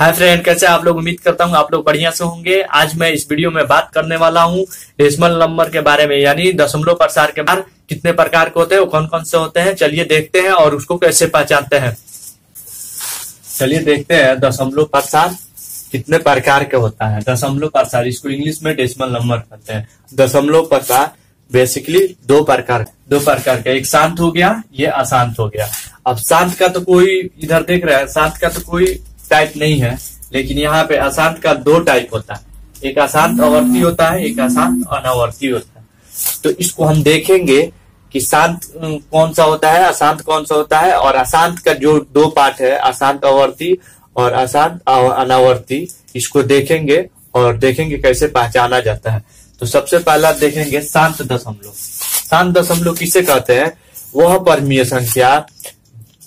Hi friend, कैसे आप लोग। उम्मीद करता हूँ आप लोग बढ़िया से होंगे। आज मैं इस वीडियो में बात करने वाला हूँ डेसिमल नंबर के बारे में, यानी दशमलव प्रसार के बारे में। कितने प्रकार के होते हैं, वो कौन कौन से होते हैं, चलिए देखते हैं और उसको कैसे पहचानते हैं। चलिए देखते हैं दशमलव प्रसार कितने प्रकार के होता है। दशमलव प्रसार, इसको इंग्लिश में डेसिमल नंबर कहते हैं। दशमलव प्रसार बेसिकली दो प्रकार के, एक शांत हो गया, ये अशांत हो गया। अब शांत का तो कोई इधर देख रहा है, शांत का तो कोई टाइप नहीं है, लेकिन यहाँ पे अशांत का दो टाइप होता है। एक अशांत आवर्ती होता है, एक अशांत अनावर्ती होता है। तो इसको हम देखेंगे कि शांत कौन सा होता है, अशांत कौन सा होता है, और अशांत का जो दो पार्ट है, अशांत आवर्ती और अशांत अनावर्ती, इसको देखेंगे और देखेंगे कैसे पहचाना जाता है। तो सबसे पहला देखेंगे शांत दशमलव। शांत दशमलव किसे कहते हैं? वह परमीय संख्या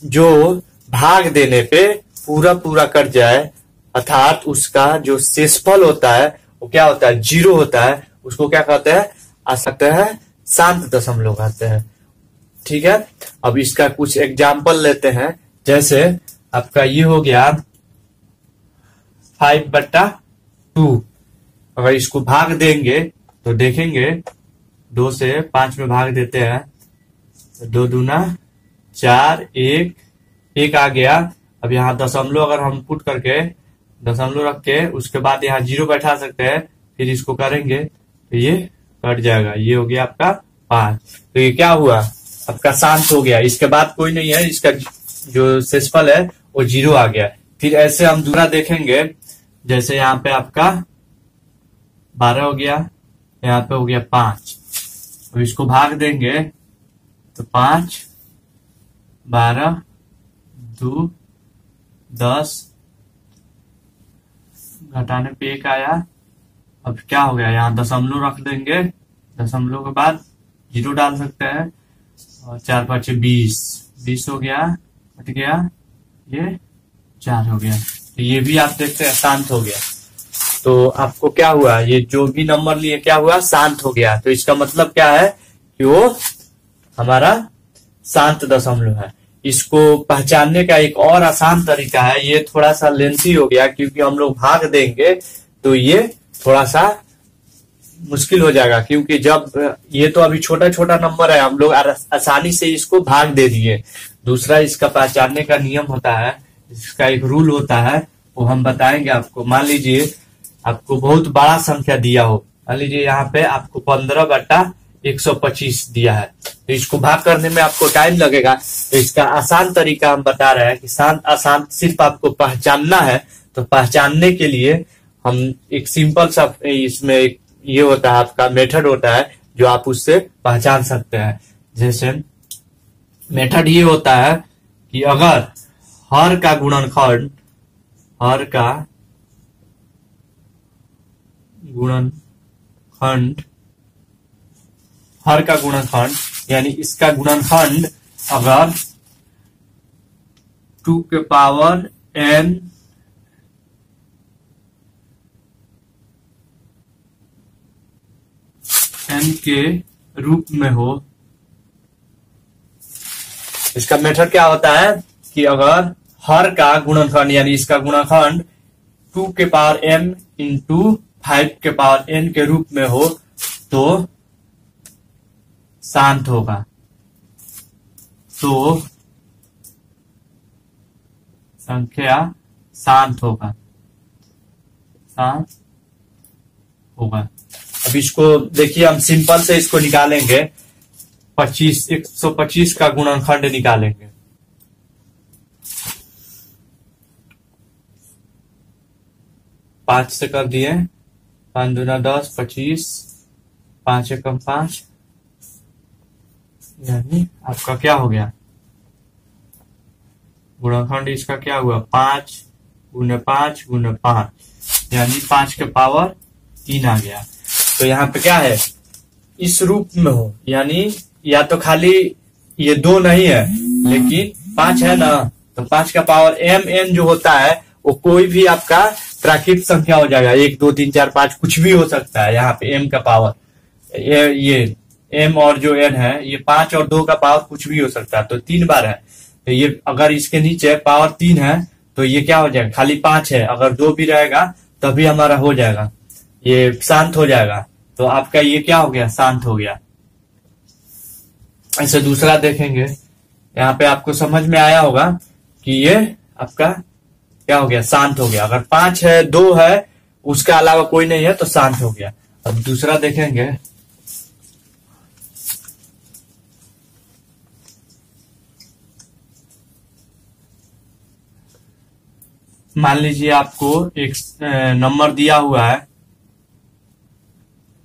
जो भाग देने पे पूरा कट जाए, अर्थात उसका जो शेषफल होता है वो क्या होता है, जीरो होता है। उसको क्या कहते हैं? आ सकते हैं शांत दशमलव कहते हैं। ठीक है, अब इसका कुछ एग्जाम्पल लेते हैं। जैसे आपका ये हो गया 5/2। अगर इसको भाग देंगे तो देखेंगे 2 से 5 में भाग देते हैं, 2 दूना 4, 1 आ गया। अब यहाँ दशमलव अगर हम पुट करके दशमलव रख के उसके बाद यहाँ 0 बैठा सकते हैं, फिर इसको करेंगे तो ये कट जाएगा। ये हो गया आपका 5। तो ये क्या हुआ, आपका शांत हो गया। इसके बाद कोई नहीं है, इसका जो शेषफल है वो 0 आ गया। फिर ऐसे हम दूसरा देखेंगे, जैसे यहाँ पे आपका 12 हो गया, यहाँ पे हो गया 5। अब इसको भाग देंगे तो 5, 12, 2, 10, घटाने पे 1 आया। अब क्या हो गया, यहाँ दशमलव रख देंगे, दशमलव के बाद 0 डाल सकते हैं, और 4 5 20 हो गया, कट गया, ये 4 हो गया। तो ये भी आप देखते हैं शांत हो गया। तो आपको क्या हुआ, ये जो भी नंबर लिए क्या हुआ, शांत हो गया। तो इसका मतलब क्या है कि वो हमारा शांत दशमलव है। इसको पहचानने का एक और आसान तरीका है, ये थोड़ा सा लेंथी हो गया क्योंकि हम लोग भाग देंगे तो ये थोड़ा सा मुश्किल हो जाएगा, क्योंकि जब ये तो अभी छोटा छोटा नंबर है, हम लोग आसानी से इसको भाग दे दिए। दूसरा इसका पहचानने का नियम होता है, इसका एक रूल होता है, वो हम बताएंगे आपको। मान लीजिए आपको बहुत बड़ा संख्या दिया हो, मान लीजिए यहाँ पे आपको 15/125 दिया है, तो इसको भाग करने में आपको टाइम लगेगा। तो इसका आसान तरीका हम बता रहे हैं कि शांत अशांत सिर्फ आपको पहचानना है। तो पहचानने के लिए हम एक सिंपल सा इसमें एक ये होता है, आपका मेथड होता है जो आप उससे पहचान सकते हैं। जैसे मेथड ये होता है कि अगर हर का गुणनखंड यानी इसका गुणनखंड अगर 2 के पावर n के रूप में हो, इसका मेथड क्या होता है कि अगर हर का गुणनखंड यानी इसका गुणनखंड 2 के पावर m इंटू 5 के पावर n के रूप में हो तो शांत होगा। तो संख्या शांत होगा। अब इसको देखिए, हम सिंपल से इसको निकालेंगे। 125 का गुणनखंड निकालेंगे। पांच से कर दिए, 5 दूना 10, 25, 5 एकम 5, यानी आपका क्या हो गया, गुणनखंड इसका क्या हुआ, 5 गुने 5 गुने 5, यानी 5 के पावर 3 आ गया। तो यहाँ पे क्या है, इस रूप में हो, यानी या तो खाली ये 2 नहीं है लेकिन 5 है ना, तो 5 का पावर mn जो होता है वो कोई भी आपका प्राकृत संख्या हो जाएगा। 1 2 3 4 5 कुछ भी हो सकता है। यहाँ पे m का पावर ये m और जो n है ये 5 और 2 का पावर कुछ भी हो सकता है, तो 3 बार है। तो ये अगर इसके नीचे पावर 3 है तो ये क्या हो जाएगा, खाली 5 है, अगर 2 भी रहेगा तभी हमारा हो जाएगा, ये शांत हो जाएगा। तो आपका ये क्या हो गया, शांत हो गया। ऐसे दूसरा देखेंगे, यहाँ पे आपको समझ में आया होगा कि ये आपका क्या हो गया, शांत हो गया। अगर 5 है, 2 है, उसके अलावा कोई नहीं है तो शांत हो गया। अब दूसरा देखेंगे, मान लीजिए आपको एक नंबर दिया हुआ है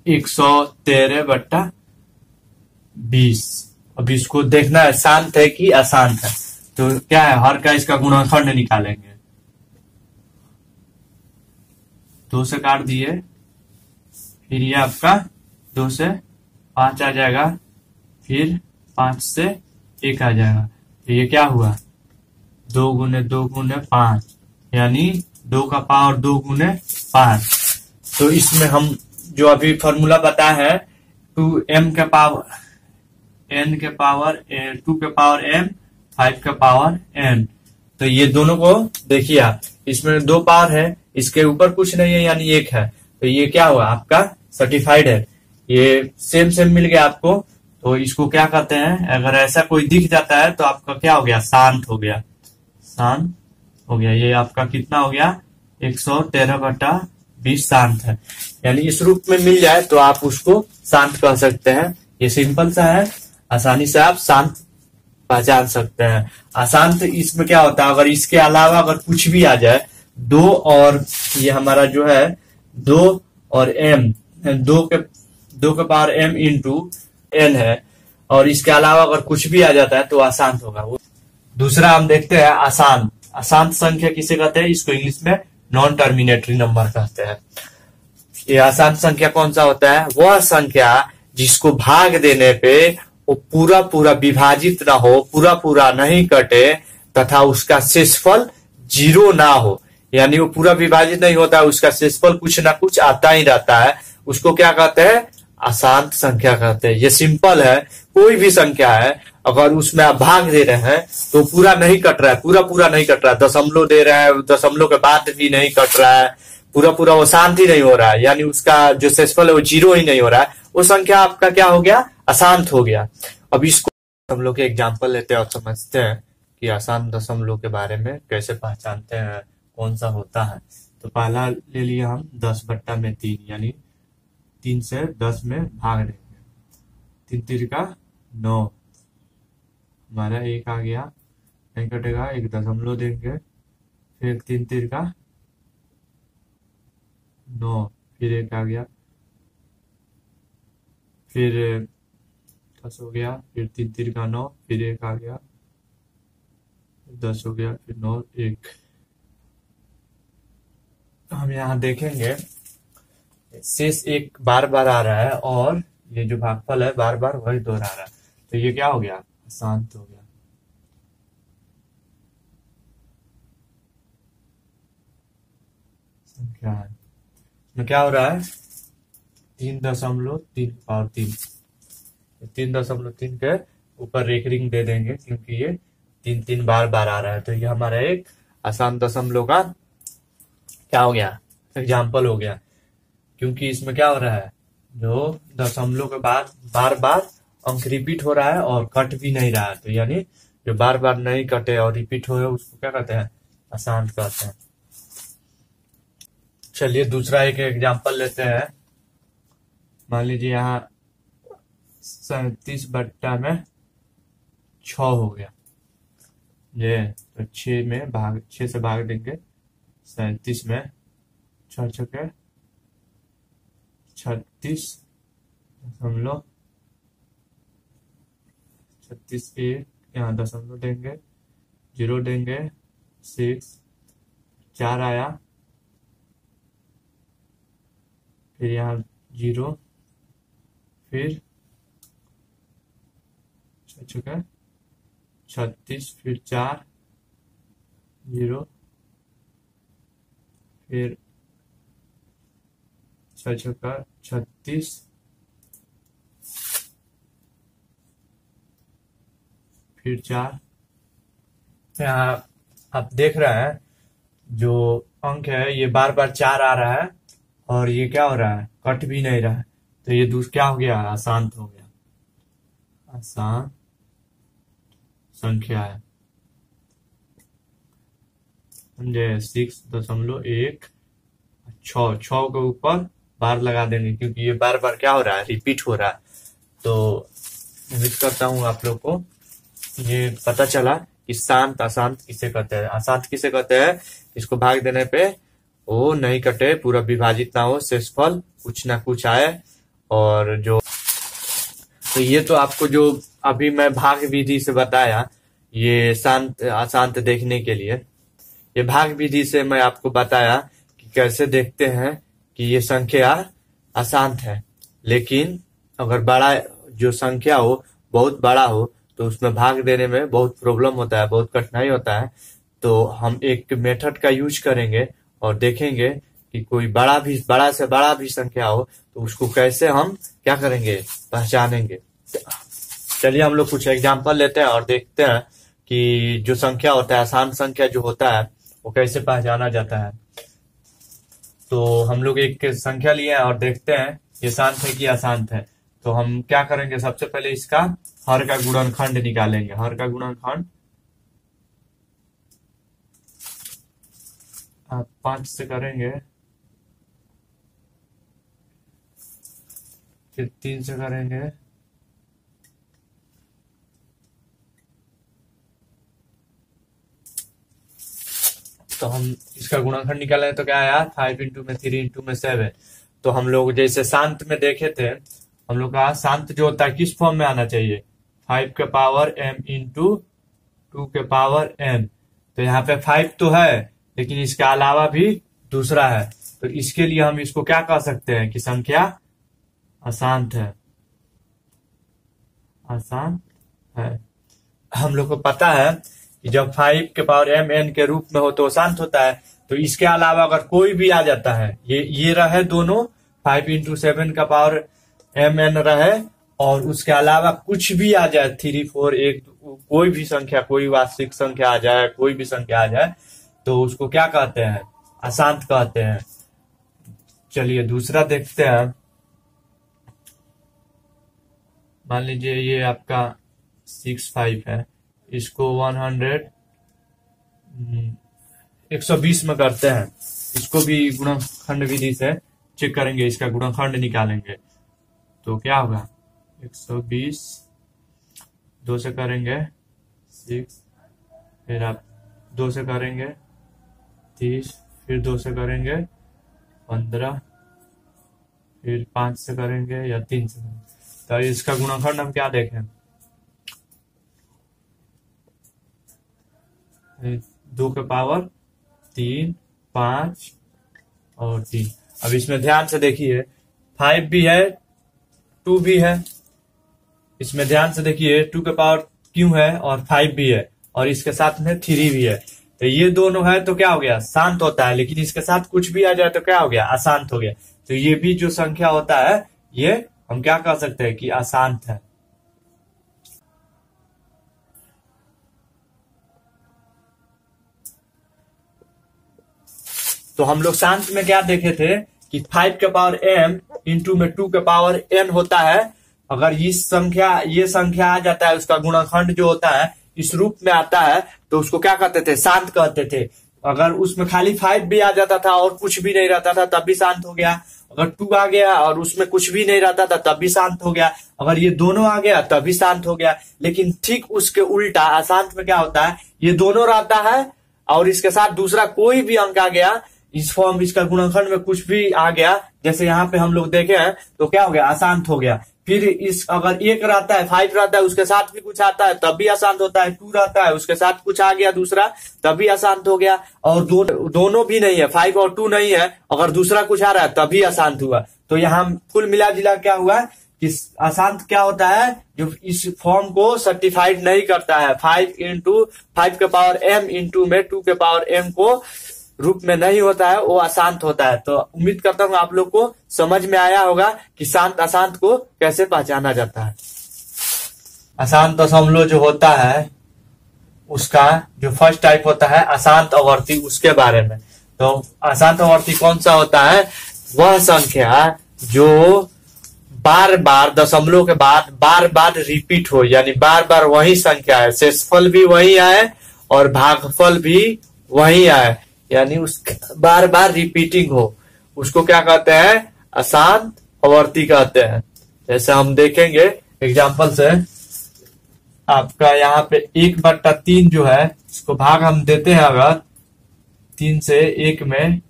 113/20। अब इसको देखना है शांत है कि अशांत है। तो क्या है, हर का इसका गुणनखंड निकालेंगे। 2 से काट दिए, फिर ये आपका 2 से 5 आ जाएगा, फिर 5 से 1 आ जाएगा। तो ये क्या हुआ, 2 गुने 2 गुने 5, यानी 2 का पावर 2 गुने 5। तो इसमें हम जो अभी फॉर्मूला बताया है 2m के पावर n के पावर 2 के पावर m 5 के पावर n। तो ये दोनों को देखिए आप, इसमें 2 पावर है, इसके ऊपर कुछ नहीं है यानी 1 है। तो ये क्या हुआ, आपका सर्टिफाइड है, ये सेम सेम मिल गया आपको। तो इसको क्या कहते हैं, अगर ऐसा कोई दिख जाता है तो आपका क्या हो गया, शांत हो गया, शांत हो गया। ये आपका कितना हो गया, 113/20 शांत है। यानी इस रूप में मिल जाए तो आप उसको शांत कह सकते हैं। ये सिंपल सा है, आसानी से आप शांत पहचान सकते हैं। अशांत इसमें क्या होता है, अगर इसके अलावा अगर कुछ भी आ जाए, 2 और ये हमारा जो है 2 और m, 2 के पावर m इंटू n है, और इसके अलावा अगर कुछ भी आ जाता है तो अशांत होगा। दूसरा हम देखते हैं अशांत। अशांत संख्या किसे कहते हैं, इसको इंग्लिश में नॉन टर्मिनेटरी नंबर कहते हैं। ये अशांत संख्या कौन सा होता है, वह संख्या जिसको भाग देने पे वो पूरा पूरा विभाजित ना हो, पूरा पूरा नहीं कटे, तथा उसका शेषफल 0 ना हो। यानी वो पूरा विभाजित नहीं होता, उसका शेषफल कुछ ना कुछ आता ही रहता है, उसको क्या कहते हैं, अशांत संख्या कहते हैं। ये सिंपल है, कोई भी संख्या है, अगर उसमें आप भाग दे रहे हैं तो पूरा नहीं कट रहा है, पूरा पूरा नहीं कट रहा है, दशमलव दे रहे हैं, दशमलव के बाद भी नहीं कट रहा है, पूरा पूरा वो शांत ही नहीं हो रहा है, यानी उसका जो शेषफल है वो 0 ही नहीं हो रहा है, वो संख्या आपका क्या हो गया, अशांत हो गया। अब इसको हम लोग एक एग्जाम्पल लेते हैं और समझते हैं कि अशांत दशमलव के बारे में कैसे पहचानते हैं, कौन सा होता है। तो पहला ले लिया हम 10/3, यानी 3 से 10 में भाग देंगे, 3 3 का 9, हमारा 1 आ गया, नहीं कटेगा, 1 दशमलव देंगे, फिर 3 3 का 9, फिर 1 आ गया, फिर 10 हो गया, फिर 3 3 का 9, फिर 1 आ गया, 10 हो गया, फिर 9 1। हम यहाँ देखेंगे शेष 1 बार बार आ रहा है और ये जो भागफल है बार बार वही दोहरा रहा है। तो ये क्या हो गया, शांत हो गया। संख्या है, इसमें क्या हो रहा है, 3.3 पावर 3, 3.3 के ऊपर रेकरिंग दे देंगे क्योंकि ये 3 3 बार बार आ रहा है। तो ये हमारा एक अशांत दशमलव का क्या हो गया, एग्जाम्पल हो गया, क्योंकि इसमें क्या हो रहा है, जो दशमलव के बाद बार बार अंक रिपीट हो रहा है और कट भी नहीं रहा है। तो यानी जो बार बार नहीं कटे और रिपीट हो उसको क्या कहते हैं, अशांत कहते हैं। चलिए दूसरा एक एग्जाम्पल लेते हैं। मान लीजिए यहाँ 37/6 हो गया, ये तो 6 से भाग देंगे 37 में, 6 छके 36.36 1, यहाँ दशमलव देंगे, 0 देंगे, 6 4 आया, फिर यहाँ 0, फिर 6 छके 36, फिर 4 0, फिर 6 छक्का 36, फिर 4। यहाँ आप देख रहे हैं जो अंक है ये बार बार 4 आ रहा है और ये क्या हो रहा है, कट भी नहीं रहा है। तो ये क्या हो गया, अशांत हो गया, अशांत संख्या है। समझे, 6.1 6 के ऊपर बार लगा देंगे क्योंकि ये बार बार क्या हो रहा है, रिपीट हो रहा है। तो उम्मीद करता हूँ आप लोग को ये पता चला कि शांत अशांत किसे कहते हैं। अशांत किसे कहते हैं, इसको भाग देने पे वो नहीं कटे, पूरा विभाजित ना हो, शेषफल कुछ ना कुछ आए। और जो तो ये तो आपको जो अभी मैं भाग विधि से बताया, ये शांत अशांत देखने के लिए, ये भाग विधि से मैं आपको बताया कि कैसे देखते हैं कि ये संख्या अशांत है। लेकिन अगर बड़ा जो संख्या हो, बहुत बड़ा हो, तो उसमें भाग देने में बहुत प्रॉब्लम होता है, बहुत कठिनाई होता है। तो हम एक मेथड का यूज करेंगे और देखेंगे कि कोई बड़ा से बड़ा भी संख्या हो तो उसको कैसे हम क्या करेंगे, पहचानेंगे। चलिए हम लोग कुछ एग्जांपल लेते हैं और देखते हैं कि जो संख्या होता है, अशांत संख्या जो होता है, वो कैसे पहचाना जाता है। तो हम लोग एक संख्या लिए हैं और देखते हैं ये शांत है कि अशांत है। तो हम क्या करेंगे, सबसे पहले इसका हर का गुणनखंड निकालेंगे। हर का गुणनखंड आप 5 से करेंगे, फिर 3 से करेंगे, तो हम इसका गुणनखंड निकालें तो क्या आया, 5 इंटू में 3 इंटू में 7। तो हम लोग जैसे शांत में देखे थे, हम लोग का शांत जो होता है किस फॉर्म में आना चाहिए, 5 के पावर m इंटू 2 के पावर n। तो यहाँ पे 5 तो है लेकिन इसके अलावा भी दूसरा है, तो इसके लिए हम इसको क्या कह सकते हैं कि संख्या अशांत है, अशांत है। हम लोग को पता है कि जब 5 के पावर m n के रूप में हो तो अशांत होता है। तो इसके अलावा अगर कोई भी आ जाता है, ये रहे दोनों, 5 इंटू 7 का पावर m n रहे और उसके अलावा कुछ भी आ जाए, 3 4 1 कोई भी संख्या, कोई वास्तविक संख्या आ जाए, कोई भी संख्या आ जाए, तो उसको क्या कहते हैं, अशांत कहते हैं। चलिए दूसरा देखते हैं। मान लीजिए ये आपका 6 5 है, इसको 120 में करते हैं। इसको भी गुणनखंड विधि से चेक करेंगे, इसका गुणनखंड निकालेंगे। तो क्या होगा, 120 2 से करेंगे 6, फिर आप 2 से करेंगे 30, फिर 2 से करेंगे 15, फिर 5 से करेंगे या 3 से करेंगे। तो इसका गुणनखंड हम क्या देखें, 2 के पावर 3 5 और 3। अब इसमें ध्यान से देखिए, 5 भी है 2 भी है, इसमें ध्यान से देखिए 2 के पावर क्यों है और 5 भी है और इसके साथ में 3 भी है। तो ये दोनों है तो क्या हो गया, शांत होता है। लेकिन इसके साथ कुछ भी आ जाए तो क्या हो गया, अशांत हो गया। तो ये भी जो संख्या होता है, ये हम क्या कह सकते हैं कि अशांत है। तो हम लोग शांत में क्या देखे थे कि 5 के पावर m इंटू में 2 के पावर n होता है। अगर ये संख्या आ जाता है, उसका गुणनखंड जो होता है इस रूप में आता है, तो उसको क्या कहते थे, शांत कहते थे। अगर उसमें खाली 5 भी आ जाता था और कुछ भी नहीं रहता था तब भी शांत हो गया। अगर 2 आ गया और उसमें कुछ भी नहीं रहता था तब भी शांत हो गया। अगर ये दोनों आ गया तब भी शांत हो गया। लेकिन ठीक उसके उल्टा अशांत में क्या होता है, ये दोनों रहता है और इसके साथ दूसरा कोई भी अंक आ गया, इस फॉर्म इसका गुणनखंड में कुछ भी आ गया, जैसे यहाँ पे हम लोग देखे हैं, तो क्या हो गया, अशांत हो गया। फिर इस अगर 1 रहता है, 5 रहता है, उसके साथ भी कुछ आता है तब भी अशांत होता है। 2 रहता है, उसके साथ कुछ आ गया दूसरा, तब भी अशांत हो गया। और दोनों भी नहीं है, 5 और 2 नहीं है, अगर दूसरा कुछ आ रहा है तभी अशांत हुआ। तो यहाँ कुल मिला जिला क्या हुआ कि अशांत क्या होता है, जो इस फॉर्म को सर्टिफाइड नहीं करता है। 5 इंटू 5 के पावर m इंटू में 2 के पावर m को रूप में नहीं होता है, वो अशांत होता है। तो उम्मीद करता हूँ आप लोग को समझ में आया होगा कि शांत अशांत को कैसे पहचाना जाता है। अशांत दशमलव जो होता है उसका जो फर्स्ट टाइप होता है अशांत आवर्ती, उसके बारे में। तो अशांत आवर्ती कौन सा होता है? वह संख्या जो बार बार दशमलव के बाद बार बार रिपीट हो, यानी बार बार वही संख्या है, शेषफल भी वही आए और भागफल भी वही आए, यानी उस बार बार रिपीटिंग हो, उसको क्या कहते हैं? अशांत आवर्ती कहते हैं। जैसे हम देखेंगे एग्जाम्पल से, आपका यहाँ पे 1/3 जो है, इसको भाग हम देते हैं अगर 3 से 1 में,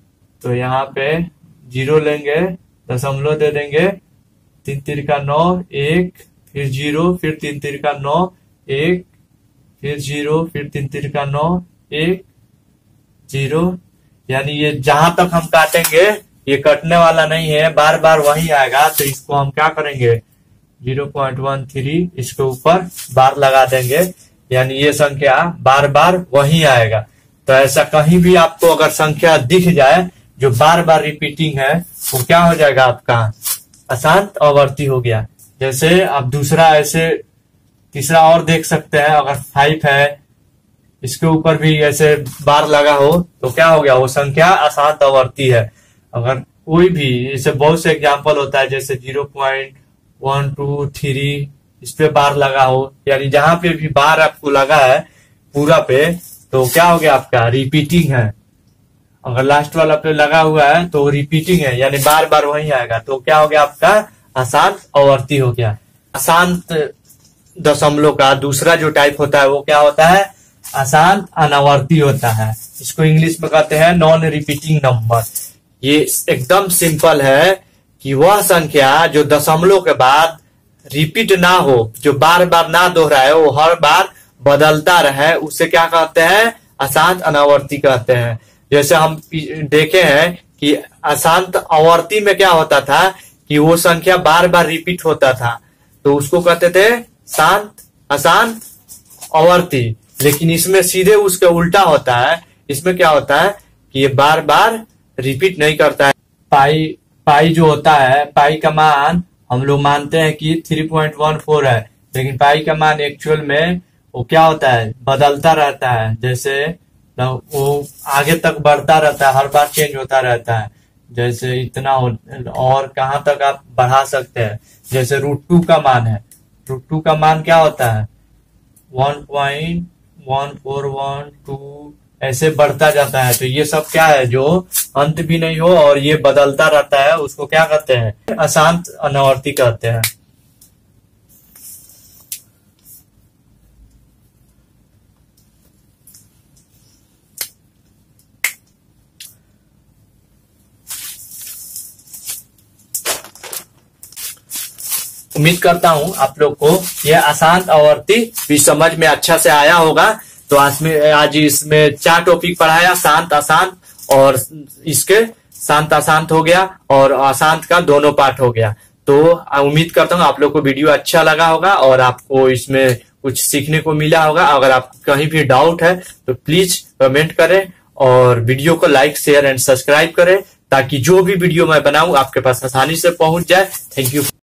तो यहाँ पे 0 लेंगे, दशमलव दे देंगे, 3 तिरका 9, 1, फिर 0, फिर 3 तिरका 9, 1, फिर 0, फिर 3 तिरका 9, 1, 0। यानी ये जहां तक हम काटेंगे ये कटने वाला नहीं है, बार बार वही आएगा। तो इसको हम क्या करेंगे? 0.13 इसके ऊपर बार लगा देंगे, यानी ये संख्या बार बार वही आएगा। तो ऐसा कहीं भी आपको अगर संख्या दिख जाए जो बार बार रिपीटिंग है, वो क्या हो जाएगा? आपका अशांत आवर्ती हो गया। जैसे आप दूसरा ऐसे तीसरा और देख सकते हैं, अगर 5 है, इसके ऊपर भी ऐसे बार लगा हो तो क्या हो गया? वो संख्या अशांत आवर्ती है। अगर कोई भी जैसे बहुत से एग्जाम्पल होता है, जैसे 0.123 इस पे बार लगा हो, यानी जहां पे भी बार आपको लगा है पूरा पे, तो क्या हो गया? आपका रिपीटिंग है। अगर लास्ट वाला पे लगा हुआ है तो रिपीटिंग है, यानी बार बार वही आएगा, तो क्या हो गया? आपका अशांत आवर्ती हो गया। अशांत दशमलव का दूसरा जो टाइप होता है वो क्या होता है? अशांत अनावर्ती होता है। इसको इंग्लिश में कहते हैं नॉन रिपीटिंग नंबर। ये एकदम सिंपल है कि वह संख्या जो दशमलव के बाद रिपीट ना हो, जो बार बार ना दोहराए, वो हर बार बदलता रहे, उसे क्या कहते हैं? अशांत अनावर्ती कहते हैं। जैसे हम देखे हैं कि अशांत आवर्ती में क्या होता था कि वो संख्या बार बार रिपीट होता था, तो उसको कहते थे शांत अशांत आवर्ती। लेकिन इसमें सीधे उसके उल्टा होता है। इसमें क्या होता है कि ये बार बार रिपीट नहीं करता है। पाई जो होता है, पाई का मान हम लोग मानते हैं कि 3.14 है, लेकिन पाई का मान एक्चुअल में वो क्या होता है? बदलता रहता है। जैसे वो आगे तक बढ़ता रहता है, हर बार चेंज होता रहता है। जैसे इतना और कहाँ तक आप बढ़ा सकते हैं। जैसे √2 का मान है, √2 का मान क्या होता है? 1.1412 ऐसे बढ़ता जाता है। तो ये सब क्या है? जो अंत भी नहीं हो और ये बदलता रहता है, उसको क्या कहते हैं? अशांत अनावर्ती कहते हैं। उम्मीद करता हूं आप लोग को यह अशांत आवर्ती भी समझ में अच्छा से आया होगा। तो आज इसमें 4 टॉपिक पढ़ाया, शांत अशांत, और इसके शांत अशांत हो गया और अशांत का दोनों पार्ट हो गया। तो उम्मीद करता हूँ आप लोग को वीडियो अच्छा लगा होगा और आपको इसमें कुछ सीखने को मिला होगा। अगर आप कहीं भी डाउट है तो प्लीज कमेंट करें और वीडियो को लाइक शेयर एंड सब्सक्राइब करें, ताकि जो भी वीडियो मैं बनाऊं आपके पास आसानी से पहुंच जाए। Thank you.